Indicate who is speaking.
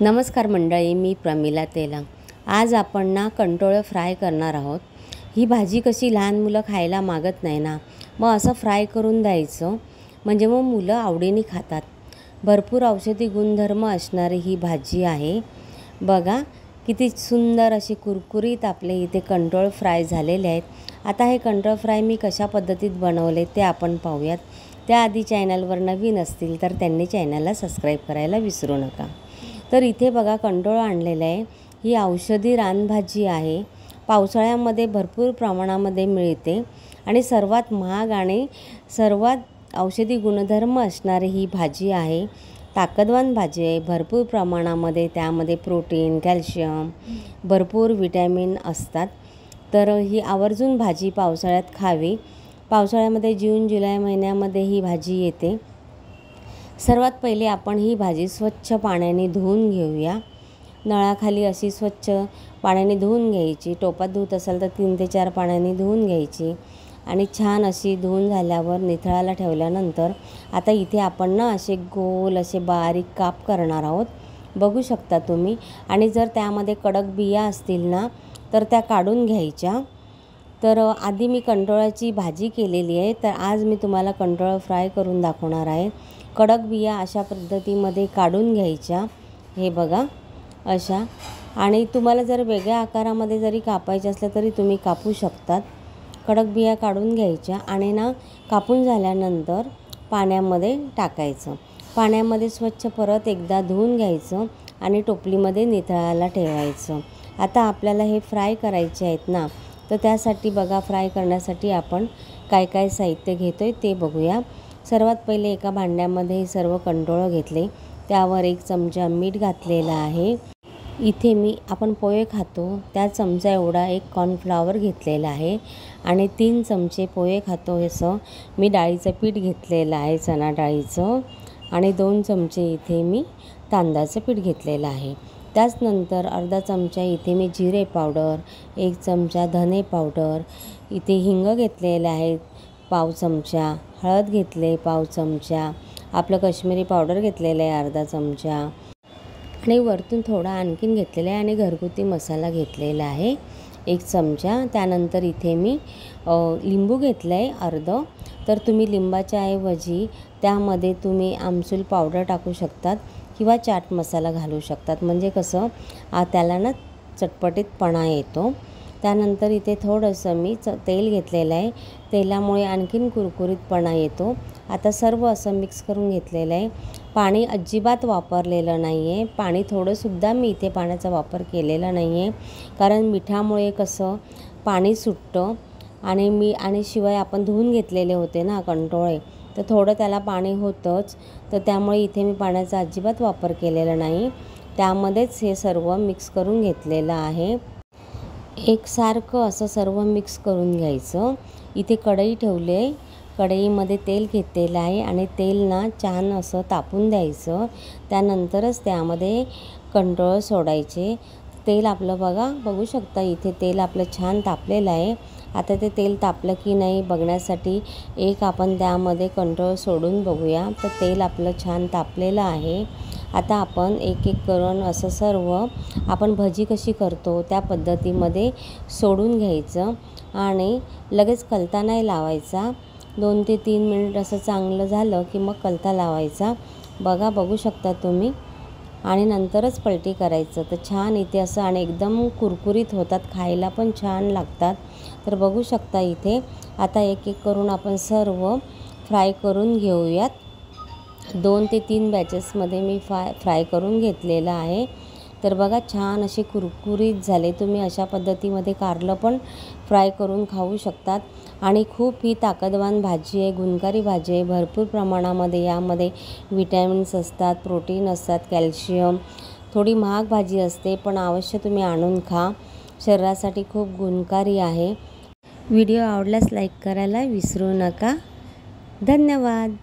Speaker 1: नमस्कार मंडळी, मी प्रमिला तेलंग। आज आपण ना कंटोळं फ्राय करणार आहोत। ही भाजी कशी लहान मुलं खायला मागत नाही ना, मग असं फ्राय करून द्यायचं, म्हणजे मग मुलं आवडीने खातात। भरपूर औषधी गुणधर्म असणारी ही भाजी आहे। बघा किती सुंदर अशी कुरकुरीत आपले इथे कंटोळ फ्राय झालेले आहेत। आता हे कंटोळ फ्राय मी कशा पद्धतीत बनवले ते आपण पाहूयात। त्याआधी चॅनलवर नवीन असतील तर त्यांनी चॅनलला सबस्क्राईब करायला विसरू नका। तर इथे बघा कंटोळ आणलेलं आहे। ही औषधी रानभाजी आहे। पावसाळ्यामध्ये भरपूर प्रमाणामध्ये मिळते आणि सर्वात महाग आणि सर्वात औषधी गुणधर्म असणारी ही भाजी आहे। ताकदवान भाजी आहे। भरपूर प्रमाणामध्ये त्यामध्ये प्रोटीन, कॅल्शियम, भरपूर विटॅमिन असतात। तर ही आवर्जून भाजी पावसाळ्यात खावी। पावसाळ्यामध्ये जून जुलै महिन्यामध्ये ही भाजी येते। सर्वात पहिले आपण ही भाजी स्वच्छ पाण्याने धुवून घेऊया। नळाखाली अशी स्वच्छ पाण्याने धुवून घ्यायची। टोपात धुत असाल तर 3 ते 4 पाण्याने धुवून घ्यायची आणि छान अशी धुवून झाल्यावर निथळायला ठेवल्यानंतर आता इथे आपण ना असे गोल असे बारीक काप करणार आहोत, बघू शकता तुम्ही। आणि जर त्यामध्ये कडक बिया असतील ना तर त्या काढून घ्यायच्या। तर आधी मी कंटोळाची भाजी केलेली आहे, तर आज मी तुम्हाला कंटोळ फ्राय करून दाखवणार आहे। कडक बिया अशा पद्धतीमध्ये काढून घ्यायच्या, हे बघा अशा। आणि तुम्हाला जर वेगळ्या आकारामध्ये जरी कापायचे असले तरी तुम्ही कापू शकतात। कडक बिया काढून घ्यायच्या आणि ना कापून झाल्यानंतर पाण्यामध्ये टाकायचं। पाण्यामध्ये स्वच्छ परत एकदा धुवून घ्यायचं आणि टोपलीमध्ये निथळायला ठेवायचं। आता आपल्याला हे फ्राय करायचे आहेत ना, तर त्यासाठी बघा फ्राय करण्यासाठी आपण काय काय साहित्य घेतोय ते बघूया। सर्वात पहिले एका भांड्यामध्ये हे सर्व कंटोळं घेतले, त्यावर 1 चमचा मीठ घातलेला आहे। इथे मी आपण पोहे खातो त्या चमचा एवढा 1 कॉर्नफ्लॉवर घेतलेला आहे आणि 3 चमचे पोहे खातो असं मी डाळीचं पीठ घेतलेलं आहे, चणा डाळीचं। आणि 2 चमचे इथे मी तांदळाचं पीठ घेतलेलं आहे। त्याचनंतर अर्धा चमचा इथे मी जिरे पावडर, 1 चमचा धने पावडर, इथे हिंग घेतलेलं आहे पाव चमचा, हळद घेतले पाव चमचा, आपलं काश्मीरी पावडर घेतलेलं आहे अर्धा चमचा आणि वरतून थोडा आणखीन घेतलेला आहे आणि घरगुती मसाला घेतलेला आहे 1 चमचा। त्यानंतर इथे मी लिंबू घेतलं आहे अर्धं, तर तुम्ही लिंबाच्या ऐवजी त्यामध्ये तुम्ही आमसूल पावडर टाकू शकतात किंवा चाट मसाला घालू शकतात, म्हणजे कसं त्याला ना चटपटीतपणा येतो। त्यानंतर इथे थोडंसं मी तेल घेतलेलं आहे, तेलामुळे आणखीन कुरकुरीतपणा येतो। आता सर्व असं मिक्स करून घेतलेलं आहे। पाणी अजिबात वापरलेलं नाही आहे, पाणी थोडंसुद्धा मी इथे पाण्याचा वापर केलेला नाही आहे, कारण मिठामुळे कसं पाणी सुटतं आणि शिवाय आपण धुवून घेतलेले होते ना कंटोळे, तर थोडं त्याला पाणी होतंच, तर त्यामुळे इथे मी पाण्याचा अजिबात वापर केलेला नाही। त्यामध्येच हे सर्व मिक्स करून घेतलेलं आहे। एकसारखं असं सर्व मिक्स करून घ्यायचं। इथे कढई ठेवली आहे, कढईमध्ये तेल घेतलेलं आहे आणि तेल ना छान असं तापून द्यायचं। त्यानंतरच त्यामध्ये कंटोळ सोडायचे। तेल आपलं बघू शकता इथे तेल आपलं छान तापलेलं आहे। आता ते तेल तापलं की नाही बघण्यासाठी आपण त्यामध्ये कंटोळ सोडून बघूया। तर तेल आपलं छान तापलेलं आहे। आता आपण एक करून असं सर्व आपण भजी कशी करतो त्या पद्धतीमध्ये सोडून घ्यायचं आणि लगेच कलता नाही लावायचा। 2 ते 3 मिनिट असं चांगलं झालं की मग कलता लावायचा, बघू शकता तुम्ही। आणि नंतरच पलटी करायचं, तर छान इथे असं आणि एकदम कुरकुरीत होतात, खायला पण छान लागतात। तर बघू शकता इथे आता एक करून आपण सर्व फ्राय करून घेऊयात। 2 ते 3 बॅचेसमध्ये मी फ्राय करून घेतलेलं आहे। तर बघा छान असे कुरकुरीत झाले। तुम्ही अशा पद्धतीमध्ये कारलं पण फ्राय करून खाऊ शकतात आणि खूप ही ताकदवान भाजी आहे, गुणकारी भाजी आहे। भरपूर प्रमाणामध्ये यामध्ये विटॅमिन्स असतात, प्रोटीन असतात, कॅल्शियम। थोडी महाग भाजी असते, पण अवश्य तुम्ही आणून खा, शरीरासाठी खूप गुणकारी आहे। व्हिडिओ आवडल्यास लाईक करायला विसरू नका। धन्यवाद।